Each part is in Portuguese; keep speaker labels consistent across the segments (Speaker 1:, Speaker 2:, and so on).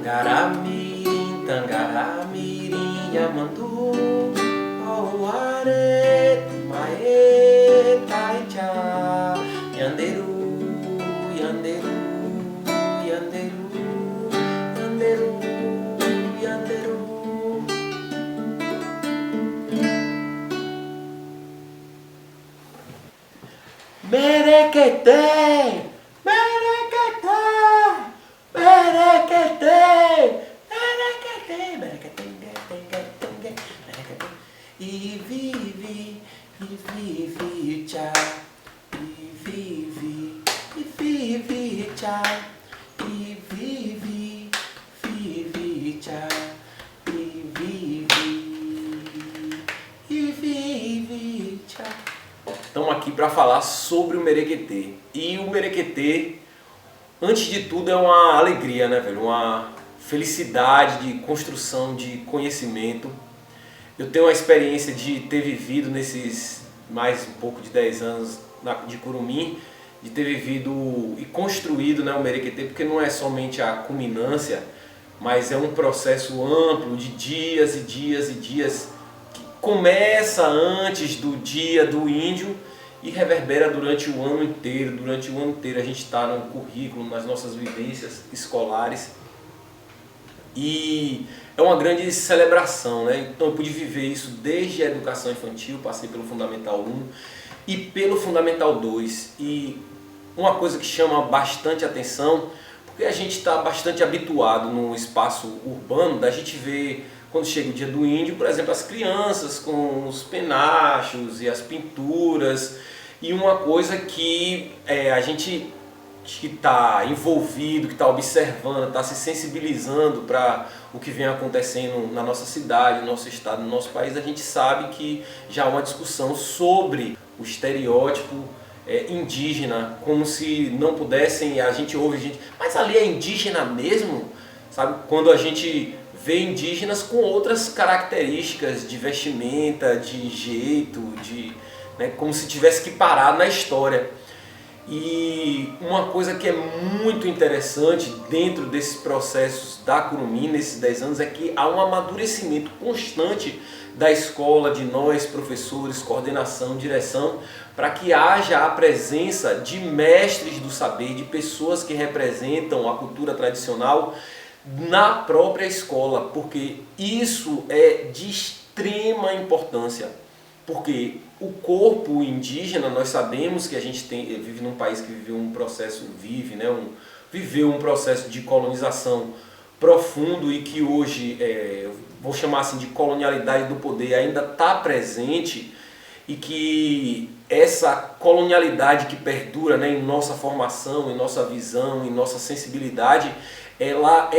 Speaker 1: Tangaramirim, Yamandu, Auare, Mae, Taicha, Yanderu, Yanderu, Yanderu, Yanderu, Yanderu. Merequete, merequete, merequete. E vive, tchau. E vive, tchau. E vive, tchau. E vive, tchau. Estamos aqui para falar sobre o merequetê. E o merequetê, antes de tudo, é uma alegria, né, velho? Uma felicidade de construção de conhecimento. Eu tenho a experiência de ter vivido nesses mais um pouco de 10 anos de Curumim, de ter vivido e construído, né, o merequetê, porque não é somente a culminância, mas é um processo amplo de dias e dias e dias, que começa antes do dia do índio e reverbera durante o ano inteiro. Durante o ano inteiro a gente está no currículo, nas nossas vivências escolares. E é uma grande celebração, né? Então eu pude viver isso desde a educação infantil, passei pelo Fundamental 1 e pelo Fundamental 2. E uma coisa que chama bastante atenção, porque a gente está bastante habituado no espaço urbano, da gente ver, quando chega o dia do índio, por exemplo, as crianças com os penachos e as pinturas. E uma coisa que a gente que está envolvido, que está observando, está se sensibilizando para o que vem acontecendo na nossa cidade, no nosso estado, no nosso país, a gente sabe que já há uma discussão sobre o estereótipo indígena, como se não pudessem, a gente ouve gente, mas ali é indígena mesmo? Sabe? Quando a gente vê indígenas com outras características de vestimenta, de jeito, né, como se tivesse que parar na história. E uma coisa que é muito interessante dentro desses processos da Curumim, nesses 10 anos, é que há um amadurecimento constante da escola, de nós, professores, coordenação, direção, para que haja a presença de mestres do saber, de pessoas que representam a cultura tradicional na própria escola, porque isso é de extrema importância. Porque o corpo indígena, nós sabemos que a gente vive num país que viveu um processo, viveu um processo de colonização profundo e que hoje, vou chamar assim de colonialidade do poder, ainda está presente, e que essa colonialidade que perdura, né, em nossa formação, em nossa visão, em nossa sensibilidade, ela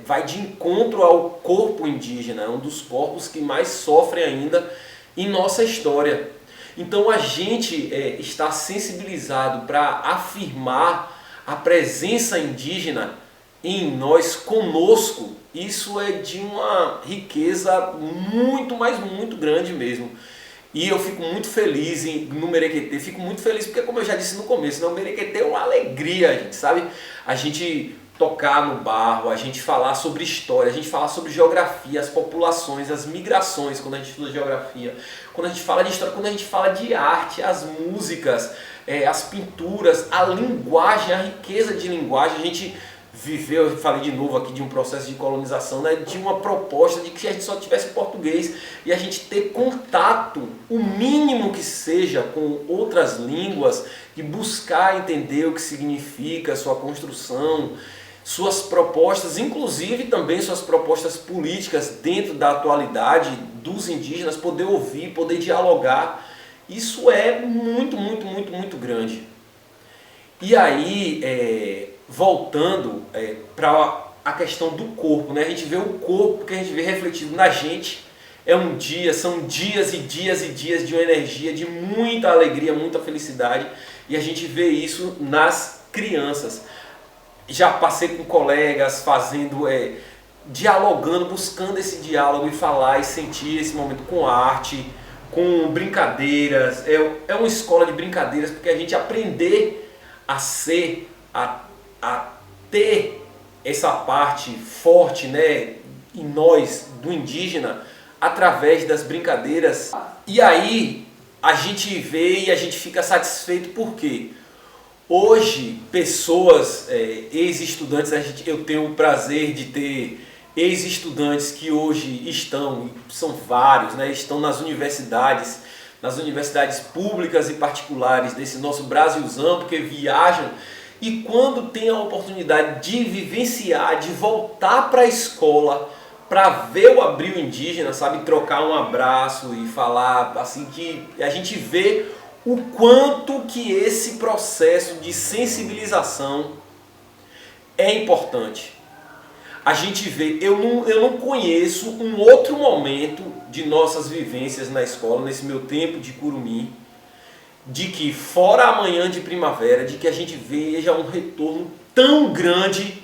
Speaker 1: vai de encontro ao corpo indígena, é um dos corpos que mais sofrem ainda em nossa história. Então a gente está sensibilizado para afirmar a presença indígena em nós, conosco. Isso é de uma riqueza muito, mas muito grande mesmo. E eu fico muito feliz no merequetê, fico muito feliz porque, como eu já disse no começo, né, o merequetê é uma alegria, gente, sabe? A gente tocar no barro, a gente falar sobre história, a gente falar sobre geografia, as populações, as migrações, quando a gente estuda geografia, quando a gente fala de história, quando a gente fala de arte, as músicas, as pinturas, a linguagem, a riqueza de linguagem. A gente viveu, eu falei de novo aqui de um processo de colonização, né, de uma proposta de que a gente só tivesse português e a gente ter contato, o mínimo que seja, com outras línguas e buscar entender o que significa, sua construção, suas propostas, inclusive também suas propostas políticas dentro da atualidade dos indígenas, poder ouvir, poder dialogar. Isso é muito, muito, muito, muito grande. E aí, voltando para a questão do corpo, né? A gente vê o corpo que a gente vê refletido na gente, são dias e dias e dias de uma energia, de muita alegria, muita felicidade, e a gente vê isso nas crianças. Já passei com colegas fazendo, dialogando, buscando esse diálogo e falar e sentir esse momento com arte, com brincadeiras. É uma escola de brincadeiras, porque a gente aprender a ser, a ter essa parte forte, né, em nós, do indígena, através das brincadeiras. E aí a gente vê e a gente fica satisfeito porque hoje pessoas, ex-estudantes, eu tenho o prazer de ter ex-estudantes que hoje são vários, né, estão nas universidades públicas e particulares desse nosso Brasilzão, porque viajam e quando tem a oportunidade de vivenciar, de voltar para a escola, para ver o abril indígena, sabe, trocar um abraço e falar assim, que a gente vê o quanto que esse processo de sensibilização é importante. A gente vê, eu não conheço um outro momento de nossas vivências na escola, nesse meu tempo de curumim, de que fora a manhã de primavera, de que a gente veja um retorno tão grande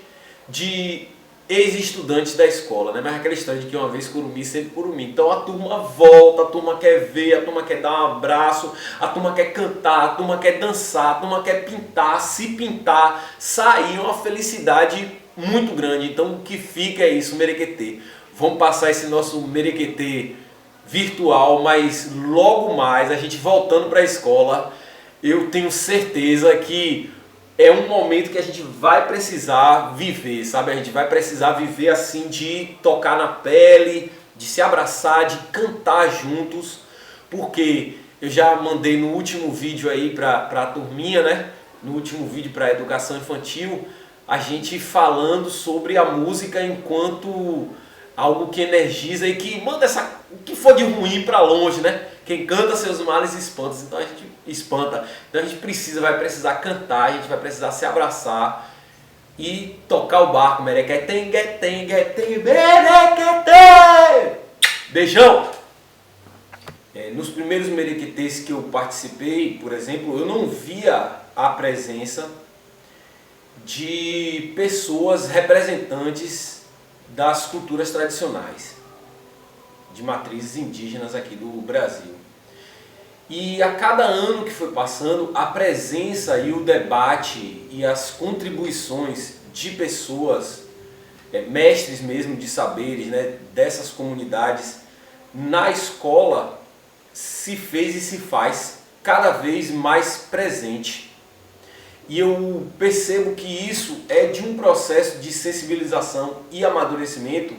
Speaker 1: de ex-estudantes da escola, né? Mas aquela história de que uma vez curumim, sempre curumim. Então a turma volta, a turma quer ver, a turma quer dar um abraço, a turma quer cantar, a turma quer dançar, a turma quer pintar, se pintar, sair, uma felicidade muito grande. Então o que fica é isso, Merequetê. Vamos passar esse nosso Merequetê virtual, mas logo mais, a gente voltando para a escola, eu tenho certeza que é um momento que a gente vai precisar viver, sabe? A gente vai precisar viver assim, de tocar na pele, de se abraçar, de cantar juntos, porque eu já mandei no último vídeo aí para a turminha, né? No último vídeo para a educação infantil, a gente falando sobre a música enquanto algo que energiza e que manda o que for de ruim para longe, né? Quem canta seus males espanta. Então a gente espanta. Então a gente vai precisar cantar, a gente vai precisar se abraçar e tocar o barco. Merequetê, merequetê. Beijão! Nos primeiros merequetês que eu participei, por exemplo, eu não via a presença de pessoas representantes das culturas tradicionais, de matrizes indígenas aqui do Brasil. E a cada ano que foi passando, a presença e o debate e as contribuições de pessoas, mestres mesmo de saberes, né, dessas comunidades, na escola se fez e se faz cada vez mais presente. E eu percebo que isso é de um processo de sensibilização e amadurecimento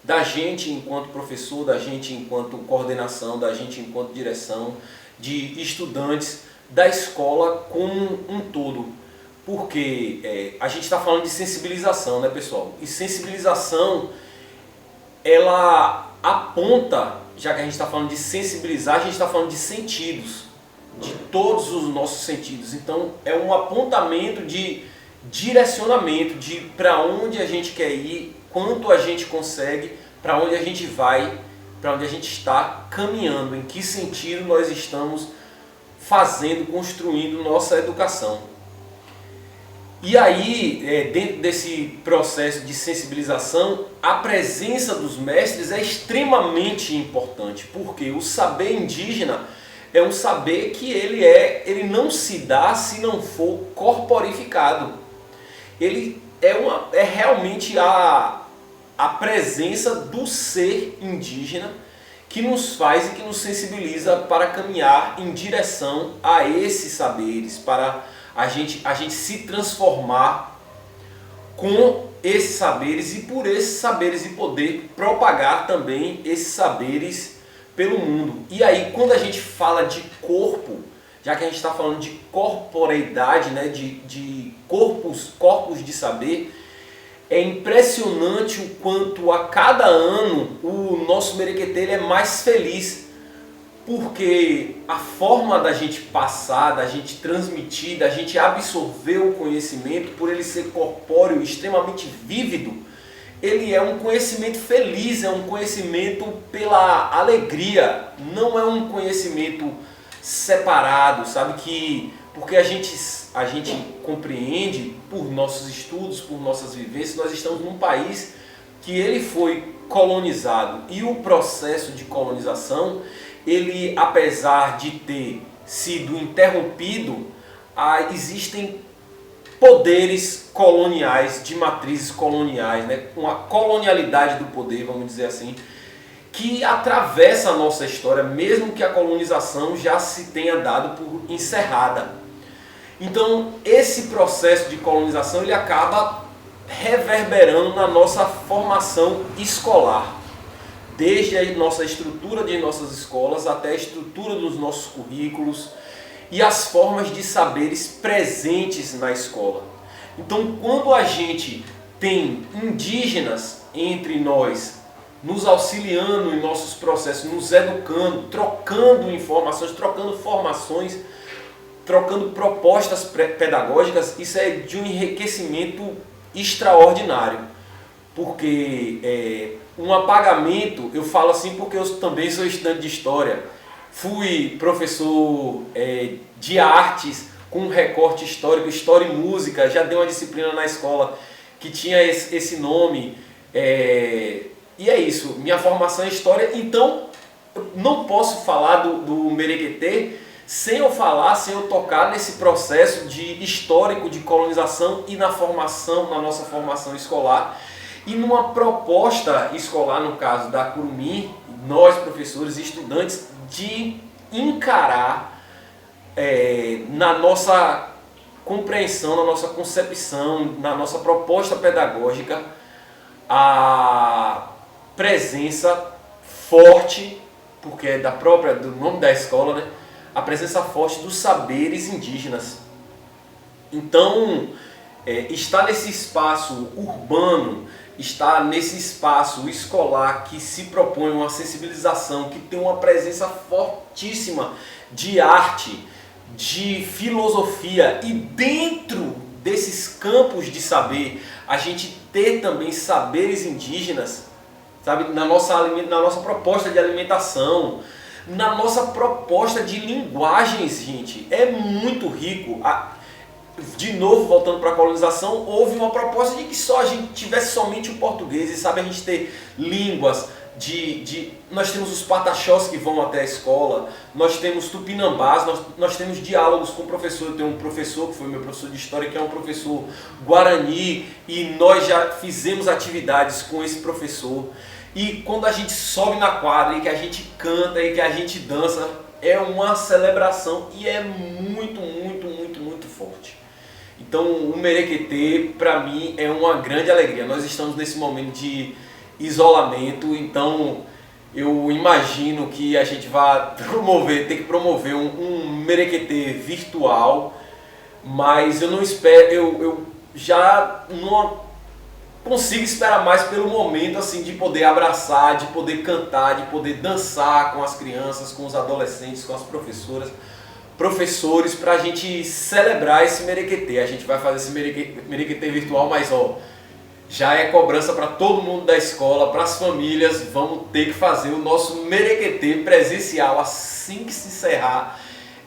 Speaker 1: da gente enquanto professor, da gente enquanto coordenação, da gente enquanto direção, de estudantes, da escola como um todo. Porque a gente está falando de sensibilização, né, pessoal? E sensibilização, ela aponta, já que a gente está falando de sensibilizar, a gente está falando de sentidos, de todos os nossos sentidos. Então é um apontamento de direcionamento de para onde a gente quer ir, quanto a gente consegue, para onde a gente vai, para onde a gente está caminhando, em que sentido nós estamos fazendo, construindo nossa educação. E aí, dentro desse processo de sensibilização, a presença dos mestres é extremamente importante, porque o saber indígena é um saber que ele não se dá se não for corporificado. Ele é realmente a presença do ser indígena que nos faz e que nos sensibiliza para caminhar em direção a esses saberes, para a gente se transformar com esses saberes e por esses saberes e poder propagar também esses saberes pelo mundo. E aí, quando a gente fala de corpo, já que a gente está falando de corporeidade, né, de corpos de saber, é impressionante o quanto a cada ano o nosso Merequetê é mais feliz, porque a forma da gente passar, da gente transmitir, da gente absorver o conhecimento, por ele ser corpóreo, extremamente vívido, ele é um conhecimento feliz, é um conhecimento pela alegria, não é um conhecimento separado, sabe? Porque a gente compreende por nossos estudos, por nossas vivências, nós estamos num país que ele foi colonizado e o processo de colonização, ele, apesar de ter sido interrompido, existem poderes coloniais, de matrizes coloniais, né? Uma colonialidade do poder, vamos dizer assim, que atravessa a nossa história, mesmo que a colonização já se tenha dado por encerrada. Então, esse processo de colonização ele acaba reverberando na nossa formação escolar, desde a nossa estrutura de nossas escolas até a estrutura dos nossos currículos e as formas de saberes presentes na escola. Então, quando a gente tem indígenas entre nós, nos auxiliando em nossos processos, nos educando, trocando informações, trocando formações, trocando propostas pedagógicas, isso é de um enriquecimento extraordinário. Porque um apagamento, eu falo assim porque eu também sou estudante de História, fui professor de artes com recorte histórico, História e Música, já dei uma disciplina na escola que tinha esse nome, e é isso, minha formação é História, então eu não posso falar do Merequetê sem eu tocar nesse processo histórico de colonização e na nossa formação escolar. E numa proposta escolar, no caso da Curumim, nós professores e estudantes, de encarar na nossa compreensão, na nossa concepção, na nossa proposta pedagógica, a presença forte, porque é do nome da escola, né? A presença forte dos saberes indígenas. Então, está nesse espaço urbano, está nesse espaço escolar que se propõe uma sensibilização, que tem uma presença fortíssima de arte, de filosofia, e dentro desses campos de saber, a gente ter também saberes indígenas, sabe, na nossa proposta de alimentação, na nossa proposta de linguagens, gente, é muito rico. De novo, voltando para a colonização, houve uma proposta de que só a gente tivesse somente o português, e sabe, a gente ter línguas nós temos os pataxós que vão até a escola, nós temos tupinambás, nós temos diálogos com o professor. Eu tenho um professor que foi meu professor de História, que é um professor guarani, e nós já fizemos atividades com esse professor. E quando a gente sobe na quadra e que a gente canta e que a gente dança, é uma celebração e é muito, muito, muito, muito forte. Então o Merequetê, para mim, é uma grande alegria. Nós estamos nesse momento de isolamento, então eu imagino que a gente vai ter que promover um Merequetê virtual, mas eu não espero, eu já não consigo esperar mais pelo momento assim de poder abraçar, de poder cantar, de poder dançar com as crianças, com os adolescentes, com as professores, para a gente celebrar esse Merequetê. A gente vai fazer esse Merequetê virtual, mas já é cobrança para todo mundo da escola, para as famílias. Vamos ter que fazer o nosso Merequetê presencial assim que se encerrar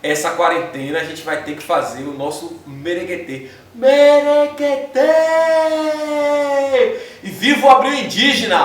Speaker 1: essa quarentena. A gente vai ter que fazer o nosso Merequetê. Merequetê! E viva o Abril Indígena!